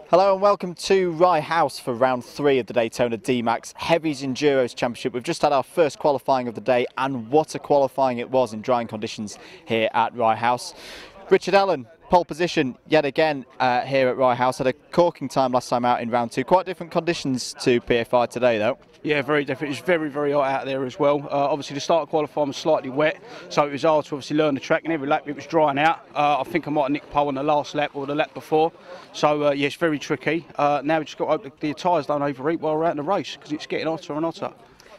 Hello and welcome to Rye House for round 3 of the Daytona DMAX Heavy Enduro Championship. We've just had our first qualifying of the day, and what a qualifying it was in drying conditions here at Rye House. Richard Allen, pole position yet again here at Rye House. Had a corking time last time out in round 2. Quite different conditions to PFI today though. Yeah, very different. It's very, very hot out there as well. Obviously, the start of qualifying was slightly wet, so it was hard to obviously learn the track, and every lap it was drying out. I think I might have nicked pole on the last lap or the lap before. So, yeah, it's very tricky. Now we've just got to hope the tyres don't overheat while we're out in the race, because it's getting hotter and hotter.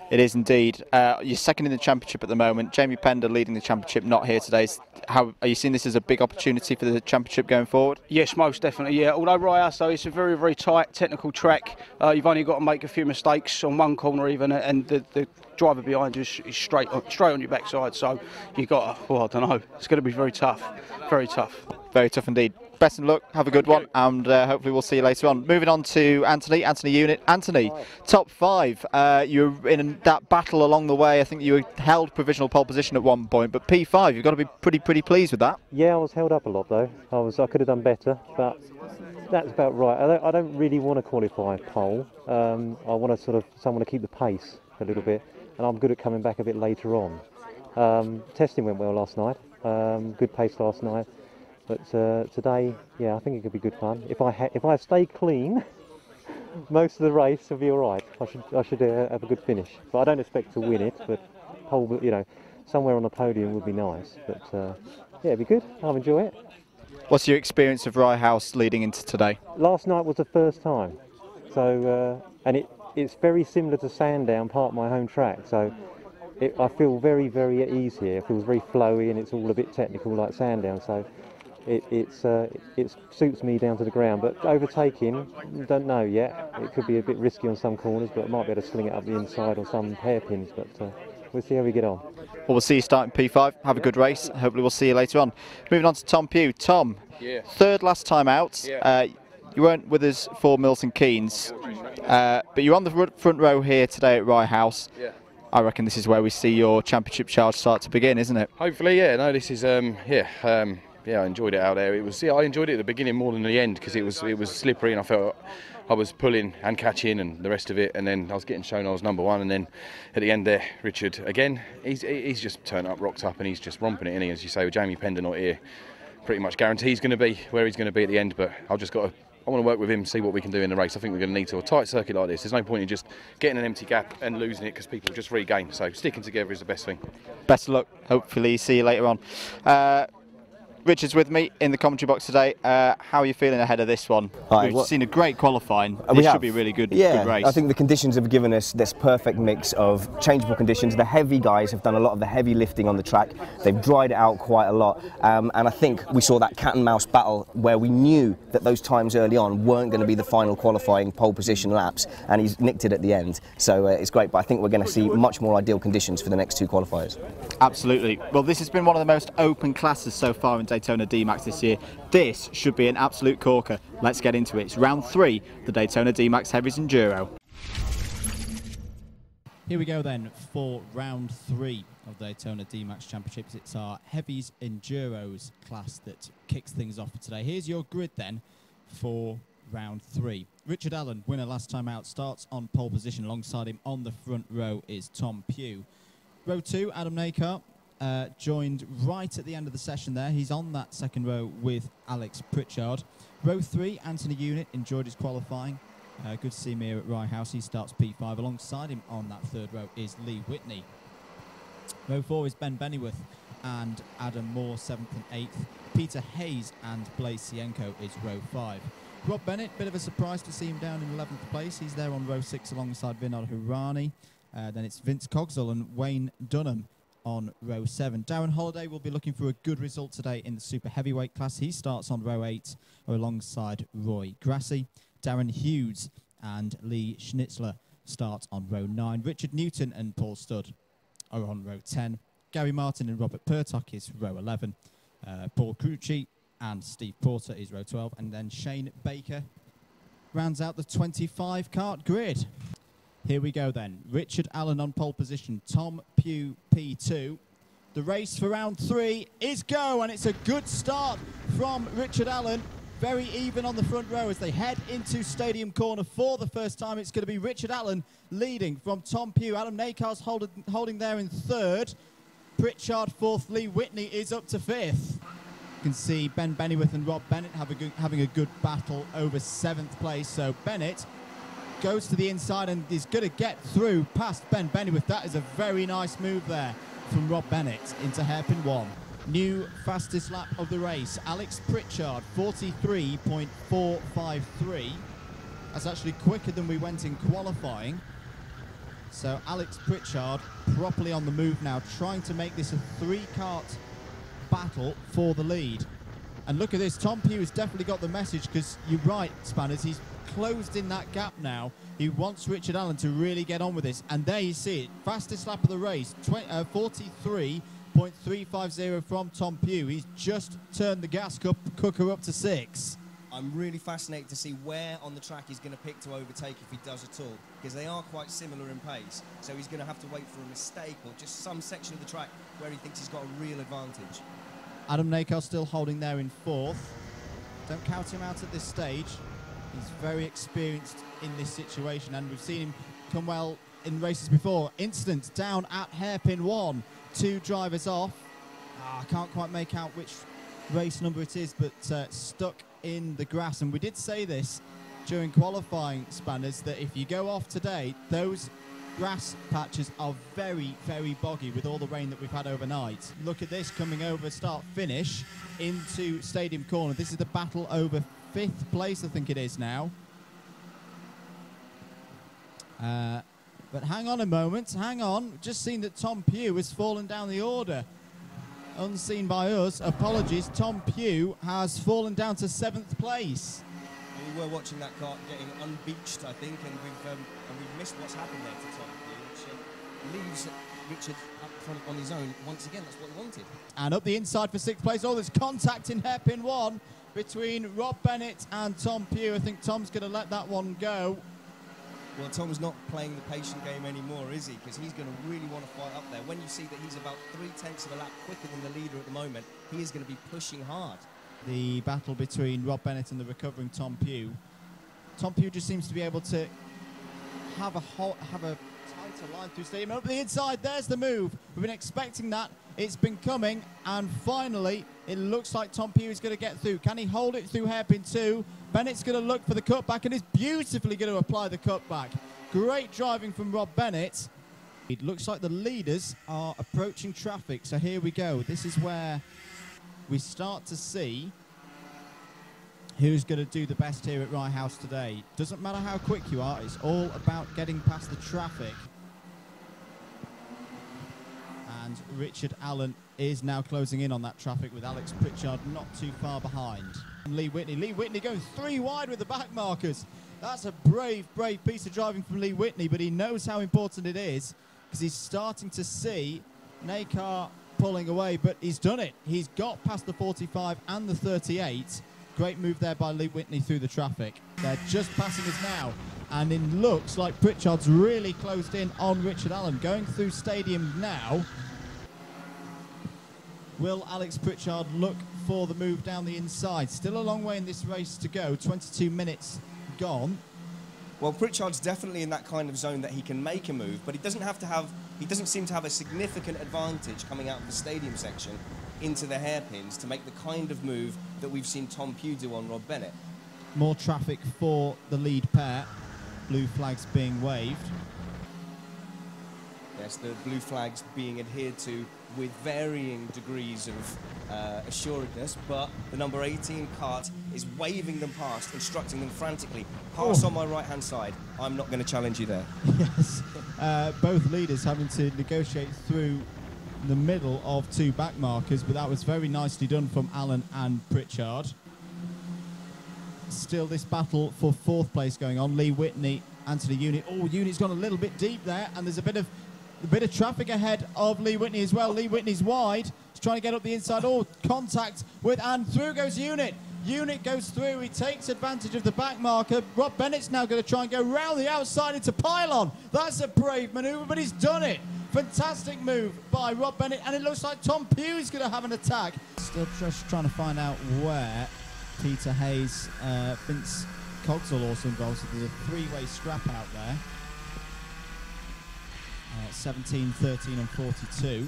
It is indeed. You're second in the championship at the moment. Jamie Pender leading the championship, not here today. How are you seeing this as a big opportunity for the championship going forward? Yes, most definitely, yeah. Although Rye House, though, it's a very, very tight technical track. You've only got to make a few mistakes on one corner even, and the driver behind you is straight on your backside. So you've got to, well, I don't know, it's going to be very tough. Very tough. Very tough indeed. Best of luck, have a good one, and hopefully we'll see you later on. Moving on to Anthony Unit. Anthony, top 5. You were in that battle along the way. I think you held provisional pole position at one point, but P5, you've got to be pretty pleased with that. Yeah, I was held up a lot though. I could have done better, but that's about right. I don't really want to qualify pole. I want to someone to keep the pace a little bit, and I'm good at coming back a bit later on. Testing went well last night. Good pace last night. But today, yeah, I think it could be good fun. If I stay clean, most of the race will be all right. I should have a good finish. But I don't expect to win it. But somewhere on the podium would be nice. But yeah, it'd be good. I'll enjoy it. What's your experience of Rye House leading into today? Last night was the first time. So and it's very similar to Sandown, part of my home track. So I feel very, very at ease here. It feels very flowy, and it's all a bit technical like Sandown. So. It suits me down to the ground, but overtaking, don't know yet. It could be a bit risky on some corners, but I might be able to sling it up the inside on some hairpins, but we'll see how we get on. Well, we'll see you starting P5. Have a good race. Hopefully we'll see you later on. Moving on to Tom Pugh. Tom, yeah. Third last time out. Yeah. You weren't with us for Milton Keynes, but you're on the front row here today at Rye House. Yeah. I reckon this is where we see your championship charge start to begin, isn't it? Hopefully, yeah. No, this is yeah, I enjoyed it out there. It was, yeah, I enjoyed it at the beginning more than the end, because it was slippery, and I felt I was pulling and catching and the rest of it, and then I was getting shown I was number 1, and then at the end there, Richard again, he's just turned up, rocked up, and he's just romping it, and as you say, with Jamie Pender not here, pretty much guarantee he's going to be where he's going to be at the end. But I want to work with him, see what we can do in the race. I think we're going to need to. A tight circuit like this, there's no point in just getting an empty gap and losing it, because people just regain. So sticking together is the best thing. Best of luck. Hopefully see you later on. Richard's with me in the commentary box today. How are you feeling ahead of this one? We've seen a great qualifying. This should be a really good race. I think the conditions have given us this perfect mix of changeable conditions. The heavy guys have done a lot of the heavy lifting on the track. They've dried it out quite a lot. And I think we saw that cat and mouse battle where we knew that those times early on weren't going to be the final qualifying pole position laps, and he's nicked it at the end. So it's great, but I think we're going to see much more ideal conditions for the next 2 qualifiers. Absolutely. Well, this has been one of the most open classes so far in Daytona DMAX this year. This should be an absolute corker. Let's get into it. It's round 3, the Daytona DMAX Heavy Enduro. Here we go then for round 3 of the Daytona DMAX Championships. It's our Heavies Enduros class that kicks things off for today. Here's your grid then for round 3. Richard Allen, winner last time out, starts on pole position. Alongside him on the front row is Tom Pugh. Row 2, Adam Nakar. Joined right at the end of the session there. He's on that second row with Alex Pritchard. Row 3, Anthony Unit, enjoyed his qualifying. Good to see him here at Rye House. He starts P5. Alongside him on that third row is Lee Whitney. Row 4 is Ben Bennyworth and Adam Moore, 7th and 8th. Peter Hayes and Blaise Sienko is row 5. Rob Bennett, bit of a surprise to see him down in 11th place. He's there on row 6 alongside Vinod Hirani. Then it's Vince Cogswell and Wayne Dunham on row 7. Darren Holiday will be looking for a good result today in the super heavyweight class. He starts on row 8 alongside Roy Grassi. Darren Hughes and Lee Schnitzler start on row 9. Richard Newton and Paul Studd are on row 10. Gary Martin and Robert Pertock is row 11. Paul Crucci and Steve Porter is row 12. And then Shane Baker rounds out the 25 kart grid. Here we go then. Richard Allen on pole position. Tom Pugh P2. The race for round 3 is go, and it's a good start from Richard Allen. very even on the front row as they head into Stadium Corner for the first time. It's going to be Richard Allen leading from Tom Pugh. Adam Nakar's holding there in third. Pritchard fourth. Lee Whitney is up to fifth. You can see Ben Bennyworth and Rob Bennett having a good battle over seventh place. So Bennett goes to the inside and is going to get through past Ben Bennyworth. That is a very nice move there from Rob Bennett into hairpin one. New fastest lap of the race, Alex Pritchard, 43.453. That's actually quicker than we went in qualifying. So Alex Pritchard properly on the move now, trying to make this a three-kart battle for the lead. And look at this, Tom Pugh has definitely got the message, because you're right, Spanners, he's closed in that gap now. He wants Richard Allen to really get on with this. And there you see it, fastest lap of the race, 43.350 from Tom Pugh. He's just turned the gas cooker up to 6. I'm really fascinated to see where on the track he's going to pick to overtake, if he does at all, because they are quite similar in pace. So he's going to have to wait for a mistake or just some section of the track where he thinks he's got a real advantage. Adam Nakar still holding there in fourth. Don't count him out at this stage. He's very experienced in this situation, and we've seen him come well in races before. Incident down at hairpin 1. 2 drivers off. I can't quite make out which race number it is, but stuck in the grass. And we did say this during qualifying, Spanners, that if you go off today, those grass patches are very, very boggy with all the rain that we've had overnight. Look at this coming over start-finish into Stadium Corner. This is the battle over 5th place, I think it is now. But hang on a moment, hang on. Just seen that Tom Pugh has fallen down the order. Unseen by us, apologies. Tom Pugh has fallen down to 7th place. We were watching that kart getting unbeached, I think, and we've missed what's happened there to Tom Pugh, which leaves Richard up front on his own once again. That's what he wanted. And up the inside for 6th place. Oh, there's contact in hairpin 1 between Rob Bennett and Tom Pugh. I think Tom's going to let that one go. Well, Tom's not playing the patient game anymore, is he? Because he's going to really want to fight up there. When you see that he's about 3/10 of a lap quicker than the leader at the moment, he is going to be pushing hard. The battle between Rob Bennett and the recovering Tom Pugh. Tom Pugh just seems to be able to have a tighter line through Stadium. Up the inside, there's the move. We've been expecting that. It's been coming, and finally, it looks like Tom Pugh is going to get through. Can he hold it through hairpin 2? Bennett's going to look for the cutback and is beautifully going to apply the cutback. Great driving from Rob Bennett. It looks like the leaders are approaching traffic, so here we go. This is where we start to see who's going to do the best here at Rye House today. Doesn't matter how quick you are, it's all about getting past the traffic. And Richard Allen is now closing in on that traffic with Alex Pritchard not too far behind. And Lee Whitney going 3 wide with the back markers. That's a brave, brave piece of driving from Lee Whitney, but he knows how important it is because he's starting to see Nakar pulling away, but he's done it. He's got past the 45 and the 38. Great move there by Lee Whitney through the traffic. They're just passing us now, and it looks like Pritchard's really closed in on Richard Allen. Going through Stadium now. Will Alex Pritchard look for the move down the inside? Still a long way in this race to go, 22 minutes gone. Well, Pritchard's definitely in that kind of zone that he can make a move, but he doesn't seem to have a significant advantage coming out of the Stadium section into the hairpins to make the kind of move that we've seen Tom Pugh do on Rob Bennett. More traffic for the lead pair. Blue flags being waved. Yes, the blue flags being adhered to with varying degrees of assuredness, but the number 18 kart is waving them past, instructing them frantically, pass on my right-hand side. I'm not going to challenge you there. Yes, both leaders having to negotiate through the middle of 2 back markers, but that was very nicely done from Allen and Pritchard. Still this battle for 4th place going on. Lee Whitney, Anthony Unit. Oh, Unit's gone a little bit deep there, and there's a bit of traffic ahead of Lee Whitney as well. Lee Whitney's wide. He's trying to get up the inside. Oh, contact with, and through goes Unit. Unit goes through. He takes advantage of the back marker. Rob Bennett's now going to try and go round the outside into pylon. That's a brave manoeuvre, but he's done it. Fantastic move by Rob Bennett, and it looks like Tom Pugh is going to have an attack. Still just trying to find out where Peter Hayes, Vince Cogswell also involved, so there's a three-way scrap out there. 17, 13 and 42.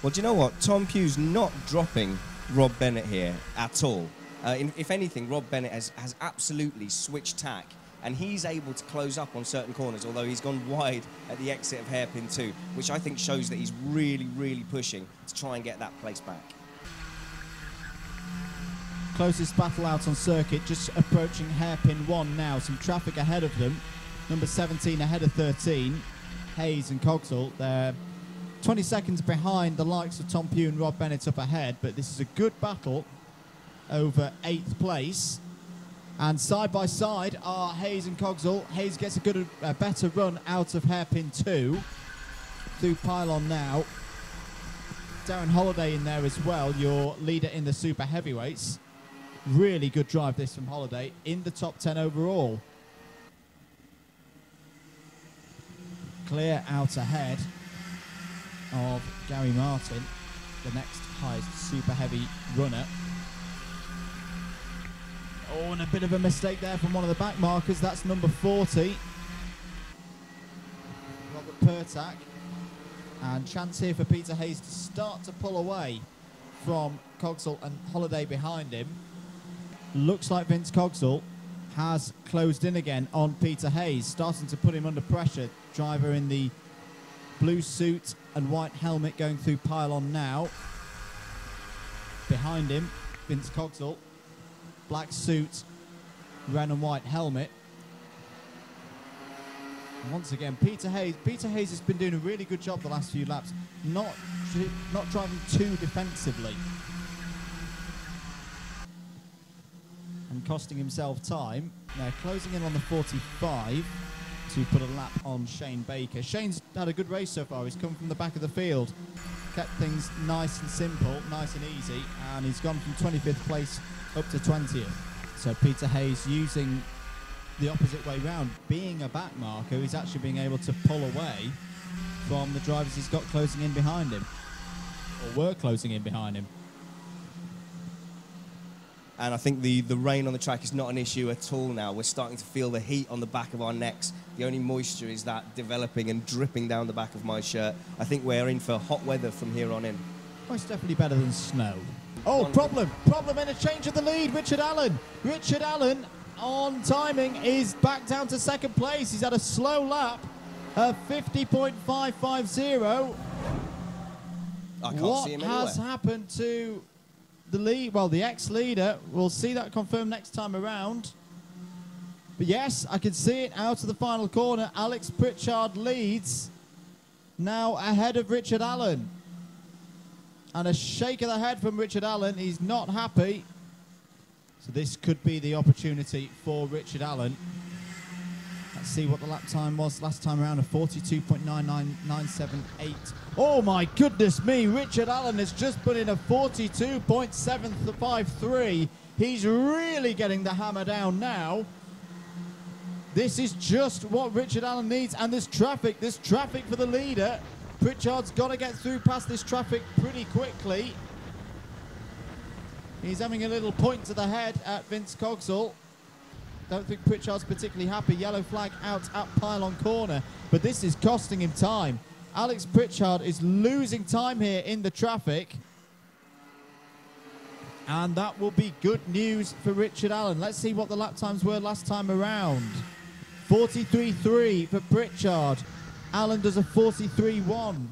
Well, do you know what? Tom Pugh's not dropping Rob Bennett here at all. If anything, Rob Bennett has absolutely switched tack, and he's able to close up on certain corners, although he's gone wide at the exit of hairpin 2, which I think shows that he's really, really pushing to try and get that place back. Closest battle out on circuit, just approaching hairpin 1 now. Some traffic ahead of them. Number 17 ahead of 13. Hayes and Cogswell. They're 20 seconds behind the likes of Tom Pugh and Rob Bennett up ahead, but this is a good battle over 8th place. And side by side are Hayes and Cogswell. Hayes gets a better run out of hairpin 2 through pylon now. Darren Holiday in there as well, your leader in the super heavyweights. Really good drive this from Holiday, in the top 10 overall. Clear out ahead of Gary Martin, the next highest super heavy runner. Oh, and a bit of a mistake there from one of the back markers. That's number 40, Robert Pertak. And chance here for Peter Hayes to start to pull away from Cogswell and Holiday behind him. Looks like Vince Cogswell has closed in again on Peter Hayes, starting to put him under pressure. Driver in the blue suit and white helmet going through pylon now. Behind him, Vince Cogswell, black suit, red and white helmet. And once again, Peter Hayes has been doing a really good job the last few laps, not driving too defensively and costing himself time. They're closing in on the 45 to put a lap on Shane Baker. Shane's had a good race so far. He's come from the back of the field, kept things nice and simple, nice and easy, and he's gone from 25th place up to 20th. So Peter Hayes using the opposite way round, being a back marker, he's actually being able to pull away from the drivers he's got closing in behind him, or were closing in behind him. And I think the rain on the track is not an issue at all now. We're starting to feel the heat on the back of our necks. The only moisture is that developing and dripping down the back of my shirt. I think we're in for hot weather from here on in. Oh, it's definitely better than snow. Oh, problem in a change of the lead. Richard Allen on timing is back down to second place. He's had a slow lap of 50.550. I can't see him anywhere. What has happened to the lead? Well, the ex-leader. We'll see that confirmed next time around. But yes, I can see it out of the final corner. Alex Pritchard leads, now ahead of Richard Allen. And a shake of the head from Richard Allen. He's not happy. So this could be the opportunity for Richard Allen. Let's see what the lap time was last time around, a 42.99978. Oh my goodness me, Richard Allen has just put in a 42.753. He's really getting the hammer down now. This is just what Richard Allen needs, and there's traffic for the leader. Pritchard's got to get through past this traffic pretty quickly. He's having a little point to the head at Vince Cogswell. Don't think Pritchard's particularly happy. Yellow flag out at pylon corner, but this is costing him time. Alex Pritchard is losing time here in the traffic, and that will be good news for Richard Allen. Let's see what the lap times were last time around. 43.3 for Pritchard. Allen does a 43.1.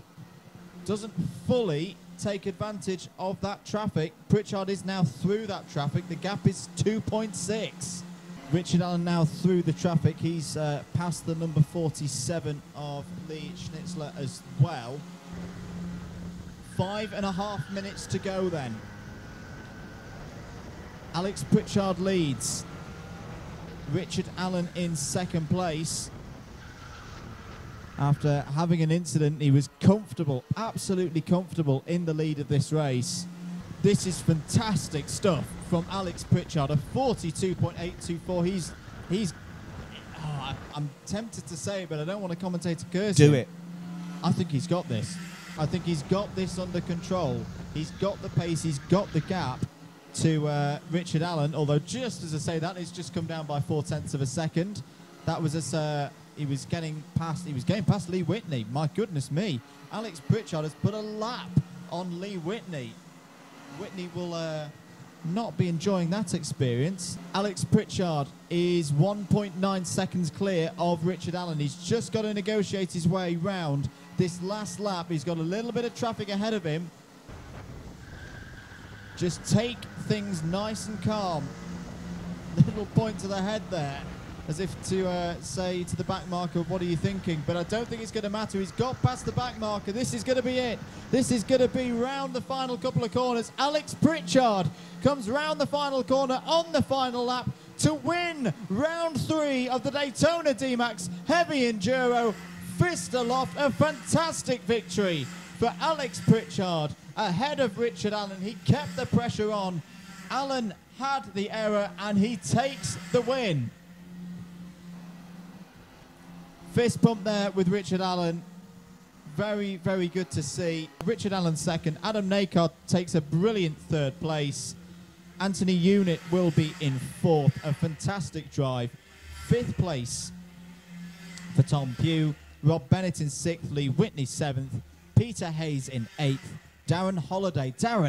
Doesn't fully take advantage of that traffic. Pritchard is now through that traffic. The gap is 2.6. Richard Allen now through the traffic. He's past the number 47 of Lee Schnitzler as well. 5.5 minutes to go then. Alex Pritchard leads. Richard Allen in second place. After having an incident, he was comfortable, absolutely comfortable in the lead of this race. This is fantastic stuff from Alex Pritchard, a 42.824. I'm tempted to say it, but I don't want to commentate to curse him. Do it. I think he's got this. I think he's got this under control. He's got the pace, he's got the gap. to Richard Allen, although just as I say that, he's just come down by 0.4 of a second. That was as he was getting past Lee Whitney. My goodness me. Alex Pritchard has put a lap on Lee Whitney. Whitney will not be enjoying that experience. Alex Pritchard is 1.9 seconds clear of Richard Allen. He's just got to negotiate his way round this last lap. He's got a little bit of traffic ahead of him. Just take things nice and calm. Little point to the head there, as if to say to the back marker, what are you thinking? But I don't think it's going to matter. He's got past the back marker. This is going to be it. This is going to be round the final couple of corners. Alex Pritchard comes round the final corner on the final lap to win round 3 of the Daytona DMAX Heavy Enduro. Fist aloft, a fantastic victory for Alex Pritchard ahead of Richard Allen. He kept the pressure on. Allen had the error and he takes the win. Fist pump there with Richard Allen. Very, very good to see. Richard Allen second. Adam Nakard takes a brilliant 3rd place. Anthony Unit will be in 4th. A fantastic drive. 5th place for Tom Pugh. Rob Bennett in 6th. Lee Whitney 7th. Peter Hayes in 8th. Darren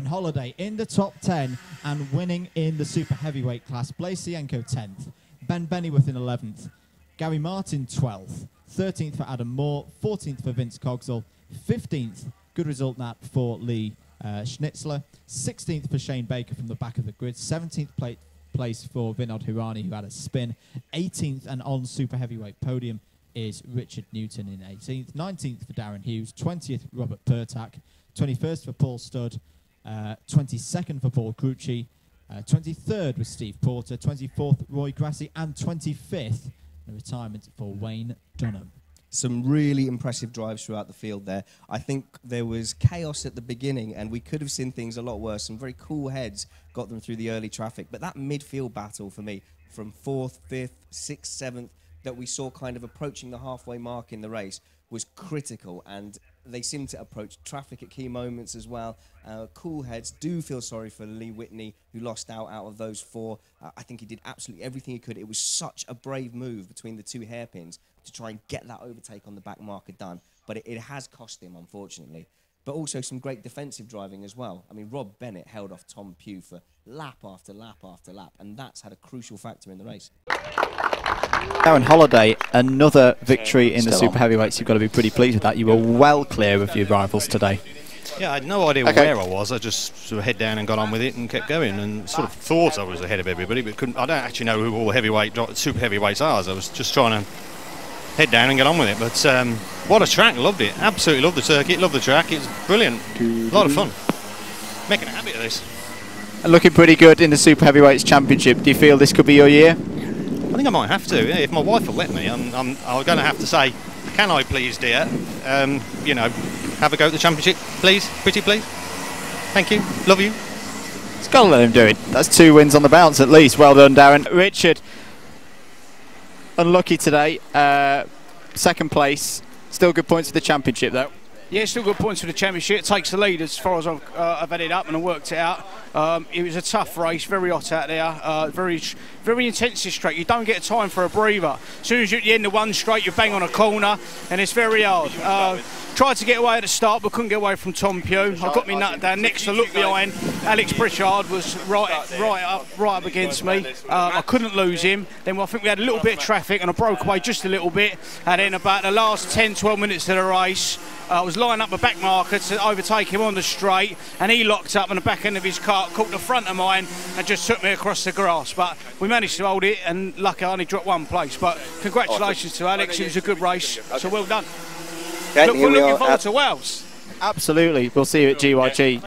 Holiday in the top 10 and winning in the super heavyweight class. Blaise Sienko 10th. Ben Bennyworth in 11th. Gary Martin 12th, 13th for Adam Moore, 14th for Vince Cogswell, 15th, good result that for Lee Schnitzler, 16th for Shane Baker from the back of the grid, 17th place for Vinod Hirani, who had a spin, 18th and on super heavyweight podium is Richard Newton in 18th, 19th for Darren Hughes, 20th Robert Pertak, 21st for Paul Studd, 22nd for Paul Crucci, 23rd was Steve Porter, 24th Roy Grassi, and 25th the retirement for Wayne Dunham. Some really impressive drives throughout the field there. I think there was chaos at the beginning and we could have seen things a lot worse. Some very cool heads got them through the early traffic. But that midfield battle for me, from 4th, 5th, 6th, 7th, that we saw kind of approaching the halfway mark in the race was critical, and they seem to approach traffic at key moments as well. Cool heads. Do feel sorry for Lee Whitney, who lost out of those 4. I think he did absolutely everything he could. It was such a brave move between the 2 hairpins to try and get that overtake on the back marker done, but it has cost him, unfortunately. But also some great defensive driving as well. I mean, Rob Bennett held off Tom Pugh for lap after lap after lap, and that's had a crucial factor in the race. Darren Holiday, another victory in the super heavyweights. You've got to be pretty pleased with that. You were well clear of your rivals today. Yeah, I had no idea where I was. I just sort of head down and got on with it and kept going, and sort of thought I was ahead of everybody, but I don't actually know who all the super heavyweights are. So I was just trying to head down and get on with it. But what a track! Loved it. Absolutely loved the circuit. Loved the track. It was brilliant. A lot of fun. Making a habit of this. Looking pretty good in the super heavyweights championship. Do you feel this could be your year? I think I might have to. Yeah, if my wife will let me, I'm going to have to say, can I please, dear, you know, have a go at the championship, please, pretty please. Thank you, love you. It's got to let him do it. That's 2 wins on the bounce at least. Well done, Darren. Richard, unlucky today. 2nd place. Still good points for the championship, though. Yeah, still good points for the championship. It takes the lead as far as I've had it up and I worked it out. It was a tough race, very hot out there, very intense this straight. You don't get time for a breather. As soon as you're at the end of one straight, you bang on a corner, and it's very hard. Tried to get away at the start, but couldn't get away from Tom Pugh. I got me nut down. Next to look behind, Alex Pritchard was right up against me. I couldn't lose him. Then I think we had a little bit of traffic, and I broke away just a little bit. And then about the last 10-12 minutes of the race, I was lining up my back marker to overtake him on the straight, and he locked up on the back end of his car, caught the front of mine, and just took me across the grass. But we managed to hold it, and lucky I only dropped 1 place. But congratulations to Alex. It was a good race, so well done. We're looking forward to Wales. Absolutely. We'll see you at GYG.